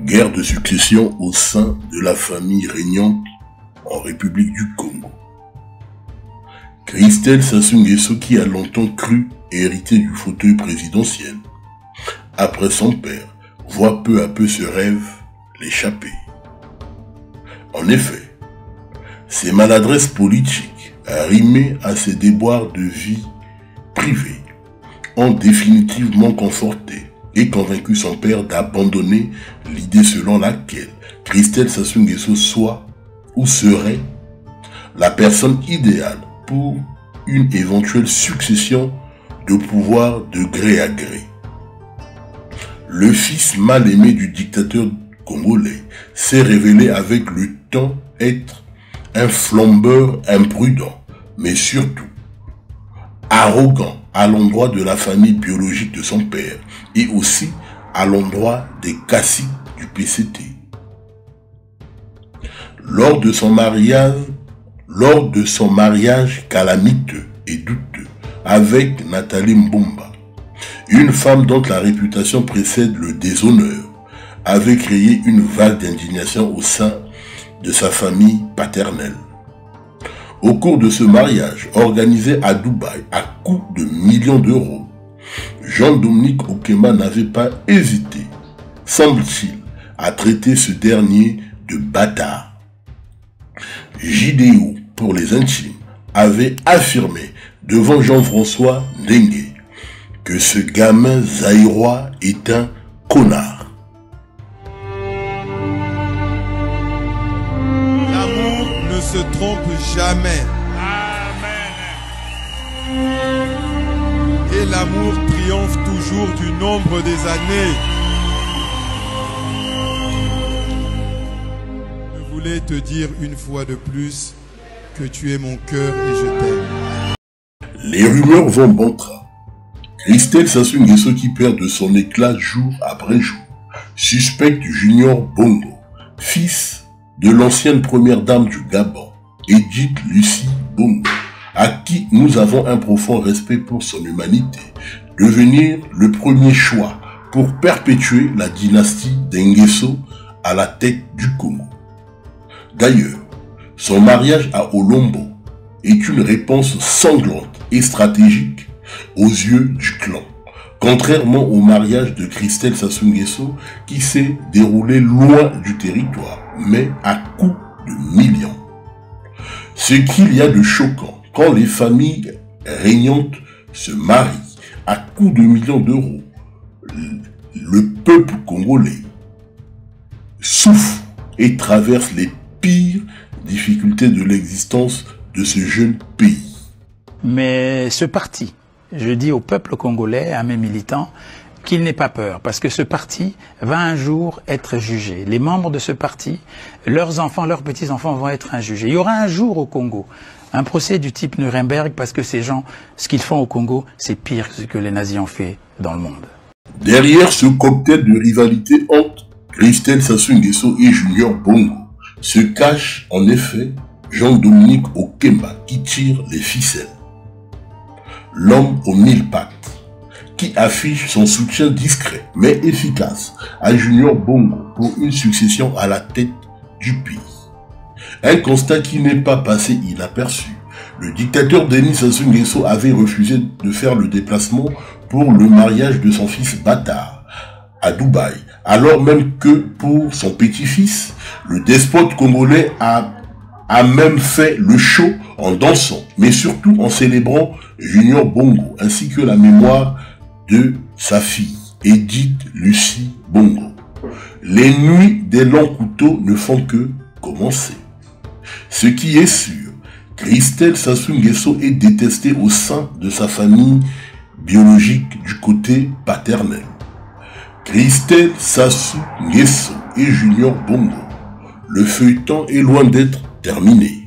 Guerre de succession au sein de la famille régnante en République du Congo. Christelle Sassou Nguesso, qui a longtemps cru hériter du fauteuil présidentiel, après son père, voit peu à peu ce rêve l'échapper. En effet, ses maladresses politiques, rimées à ses déboires de vie privée, ont définitivement conforté et convaincu son père d'abandonner l'idée selon laquelle Christelle Sassou Nguesso soit ou serait la personne idéale pour une éventuelle succession de pouvoir de gré à gré. Le fils mal aimé du dictateur congolais s'est révélé avec le temps être un flambeur imprudent, mais surtout arrogant à l'endroit de la famille biologique de son père et aussi à l'endroit des caciques du PCT. Lors de son mariage calamiteux et douteux avec Nathalie Mbumba, une femme dont la réputation précède le déshonneur, avait créé une vague d'indignation au sein de sa famille paternelle. Au cours de ce mariage, organisé à Dubaï à coût de millions d'euros, Jean-Dominique Okemba n'avait pas hésité, semble-t-il, à traiter ce dernier de bâtard. JDO, pour les intimes, avait affirmé devant Jean-François Ndengue que ce gamin zaïrois est un connard. L'amour ne se trompe jamais. Amen. Et l'amour triomphe toujours du nombre des années. Je voulais te dire une fois de plus que tu es mon cœur et je t'aime. Les rumeurs vont bon train. Christelle Sassou Nguesso, qui perd de son éclat jour après jour, suspecte Junior Bongo, fils de l'ancienne première dame du Gabon, Edith Lucie Bongo, à qui nous avons un profond respect pour son humanité, devenir le premier choix pour perpétuer la dynastie d'Nguesso à la tête du Congo. D'ailleurs, son mariage à Olombo est une réponse sanglante et stratégique aux yeux du clan, contrairement au mariage de Christelle Sassou Nguesso qui s'est déroulé loin du territoire, mais à coût de millions. Ce qu'il y a de choquant quand les familles régnantes se marient à coût de millions d'euros, le peuple congolais souffre et traverse les pires difficultés de l'existence de ce jeune pays. Mais ce parti, je dis au peuple congolais, à mes militants, qu'il n'ait pas peur, parce que ce parti va un jour être jugé. Les membres de ce parti, leurs enfants, leurs petits-enfants vont être jugés. Il y aura un jour au Congo un procès du type Nuremberg, parce que ces gens, ce qu'ils font au Congo, c'est pire que ce que les nazis ont fait dans le monde. Derrière ce cocktail de rivalité entre Christelle Sassou Nguesso et Junior Bongo se cache en effet Jean-Dominique Okemba qui tire les ficelles. L'homme aux 1000 pattes, qui affiche son soutien discret mais efficace à Junior Bongo pour une succession à la tête du pays. Un constat qui n'est pas passé inaperçu. Le dictateur Denis Sassou Nguesso avait refusé de faire le déplacement pour le mariage de son fils bâtard à Dubaï, alors même que pour son petit-fils, le despote congolais a même fait le show en dansant, mais surtout en célébrant Junior Bongo, ainsi que la mémoire de sa fille, Edith Lucie Bongo. Les nuits des longs couteaux ne font que commencer. Ce qui est sûr, Christelle Sassou Nguesso est détestée au sein de sa famille biologique du côté paternel. Christelle Sassou Nguesso et Junior Bongo, le feuilleton est loin d'être terminé.